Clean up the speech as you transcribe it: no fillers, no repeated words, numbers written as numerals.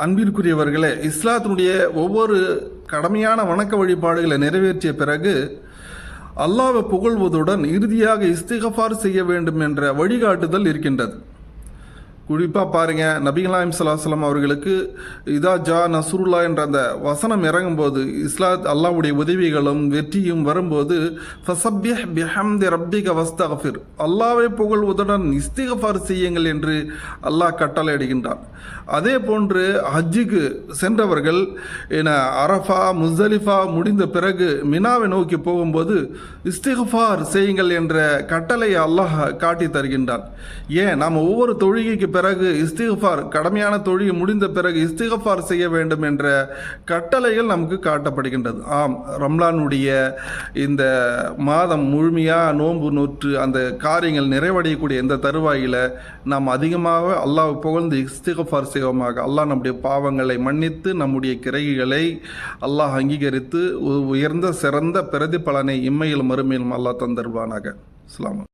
அன்பிற்குரியவர்களே, இஸ்லாத்தினுடைய ஒவ்வொரு கடமையான வணக்க வழிபாடுகளை நிறைவேற்றிய பிறகு அல்லாஹ்வை புகழ்வதுடன் இறுதியாக இஸ்திகஃபார் செய்ய வேண்டும் என்ற வழிகாட்டுதல் இருக்கின்றது. குறிப்பாக பாருங்கள், நபிகள் நாயகம் ஸல்லல்லாஹு அலைஹி வஸல்லம் அவர்களுக்கு இதா ஜா நஸ்ருல்லா என்ற அந்த வசனம் இறங்கும்போது, அல்லாஹ்வுடைய உதவிகளும் வெற்றியும் வரும்போது, ஃபஸப்பிஹ் பிஹம்தி ரப்பிக வஸ்தக்ஃபிர், அல்லாஹ்வை புகழ்வதுடன் இஸ்திக்ஃபார் செய்யுங்கள் என்று அல்லாஹ் கட்டளையிடுகின்றான். அதே போன்று ஹஜ்ஜுக்கு சென்றவர்கள் அரஃபா முஸ்தலிஃபா முடிந்த பிறகு மினாவை நோக்கி போகும்போது இஸ்திக்ஃபார் செய்யுங்கள் என்ற கட்டளையை அல்லாஹ் காட்டி தருகின்றான். ஏன் நாம் ஒவ்வொரு தொழுகைக்கு பிறகு இஸ்திக்ஃபார், கடமையான தொழுகை முடிந்த பிறகு இஸ்திக்ஃபார் செய்ய வேண்டும் என்ற கட்டளைகள் நமக்கு காட்டப்படுகின்றது. ஆம், ரம்லானுடைய இந்த மாதம் முழுமையாக நோன்பு நோற்று அந்த காரியங்கள் நிறைவடையக்கூடிய இந்த தருவாயில் நாம் அதிகமாக அல்லாஹ் புகழ்ந்து இஸ்திக்ஃபார் செய்வோமாக. அல்லாஹ் நம்முடைய பாவங்களை மன்னித்து நம்முடைய கிரைகளை அல்லாஹ் அங்கீகரித்து உயர்ந்த சிறந்த பிரதிபலனை இம்மையிலும் மறுமையிலும் அல்லாஹ் தந்தருவானாக. அஸ்ஸலாமு